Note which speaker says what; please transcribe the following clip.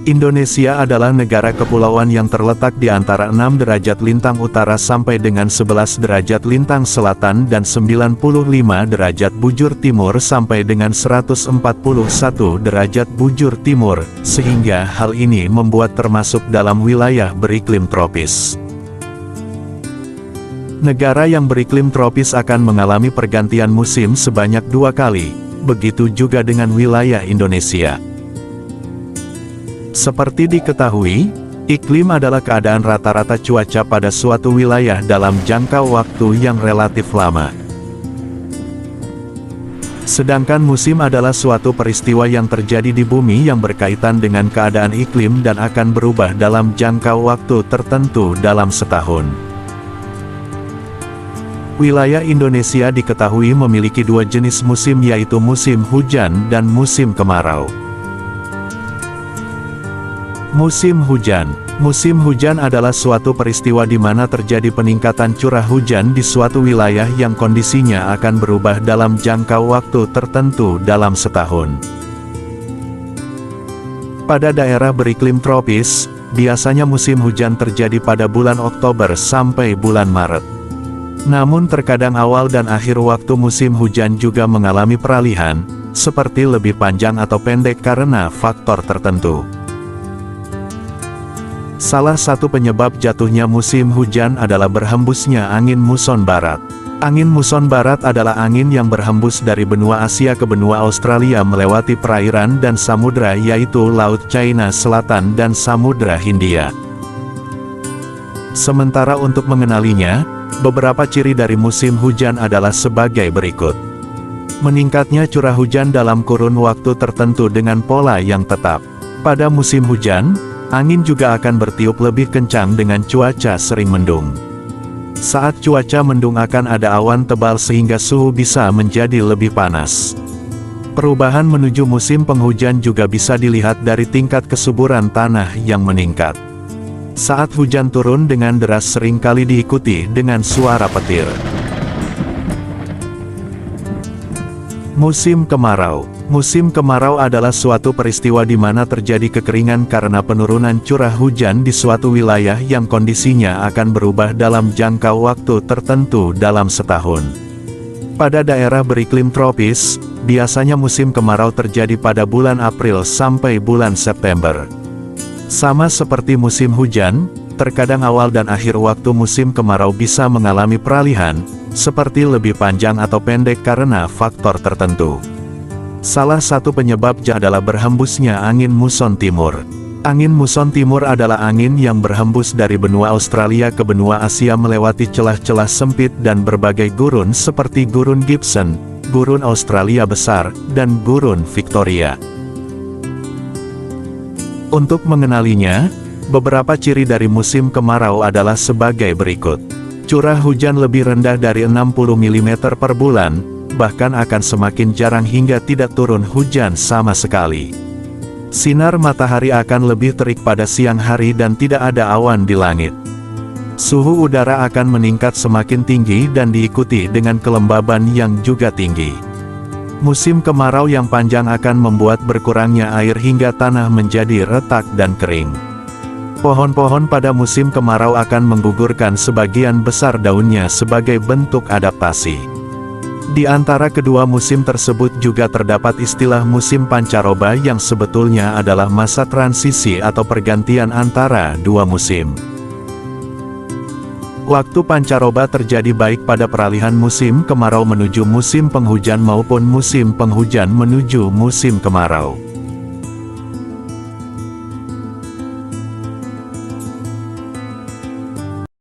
Speaker 1: Indonesia adalah negara kepulauan yang terletak di antara 6 derajat lintang utara sampai dengan 11 derajat lintang selatan dan 95 derajat bujur timur sampai dengan 141 derajat bujur timur, sehingga hal ini membuat termasuk dalam wilayah beriklim tropis. Negara yang beriklim tropis akan mengalami pergantian musim sebanyak 2 kali, begitu juga dengan wilayah Indonesia. Seperti diketahui, iklim adalah keadaan rata-rata cuaca pada suatu wilayah dalam jangka waktu yang relatif lama. Sedangkan musim adalah suatu peristiwa yang terjadi di bumi yang berkaitan dengan keadaan iklim dan akan berubah dalam jangka waktu tertentu dalam setahun. Wilayah Indonesia diketahui memiliki 2 jenis musim, yaitu musim hujan dan musim kemarau. Musim hujan. Musim hujan adalah suatu peristiwa di mana terjadi peningkatan curah hujan di suatu wilayah yang kondisinya akan berubah dalam jangka waktu tertentu dalam setahun. Pada daerah beriklim tropis, biasanya musim hujan terjadi pada bulan Oktober sampai bulan Maret. Namun terkadang awal dan akhir waktu musim hujan juga mengalami peralihan, seperti lebih panjang atau pendek karena faktor tertentu. Salah satu penyebab jatuhnya musim hujan adalah berhembusnya angin muson barat. Angin muson barat adalah angin yang berhembus dari benua Asia ke benua Australia melewati perairan dan samudra, yaitu Laut China Selatan dan Samudra Hindia. Sementara untuk mengenalinya, beberapa ciri dari musim hujan adalah sebagai berikut. Meningkatnya curah hujan dalam kurun waktu tertentu dengan pola yang tetap. Pada musim hujan, angin juga akan bertiup lebih kencang dengan cuaca sering mendung. Saat cuaca mendung akan ada awan tebal sehingga suhu bisa menjadi lebih panas. Perubahan menuju musim penghujan juga bisa dilihat dari tingkat kesuburan tanah yang meningkat. Saat hujan turun dengan deras seringkali diikuti dengan suara petir. Musim kemarau. Musim kemarau adalah suatu peristiwa di mana terjadi kekeringan karena penurunan curah hujan di suatu wilayah yang kondisinya akan berubah dalam jangka waktu tertentu dalam setahun. Pada daerah beriklim tropis, biasanya musim kemarau terjadi pada bulan April sampai bulan September. Sama seperti musim hujan, terkadang awal dan akhir waktu musim kemarau bisa mengalami peralihan, seperti lebih panjang atau pendek karena faktor tertentu. Salah satu penyebabnya adalah berhembusnya angin muson timur. Angin muson timur adalah angin yang berhembus dari benua Australia ke benua Asia melewati celah-celah sempit dan berbagai gurun seperti Gurun Gibson, Gurun Australia Besar, dan Gurun Victoria. Untuk mengenalinya, beberapa ciri dari musim kemarau adalah sebagai berikut. Curah hujan lebih rendah dari 60 mm per bulan, bahkan akan semakin jarang hingga tidak turun hujan sama sekali. Sinar matahari akan lebih terik pada siang hari dan tidak ada awan di langit. Suhu udara akan meningkat semakin tinggi dan diikuti dengan kelembaban yang juga tinggi. Musim kemarau yang panjang akan membuat berkurangnya air hingga tanah menjadi retak dan kering. Pohon-pohon pada musim kemarau akan menggugurkan sebagian besar daunnya sebagai bentuk adaptasi. Di antara kedua musim tersebut juga terdapat istilah musim pancaroba yang sebetulnya adalah masa transisi atau pergantian antara dua musim. Waktu pancaroba terjadi baik pada peralihan musim kemarau menuju musim penghujan maupun musim penghujan menuju musim kemarau.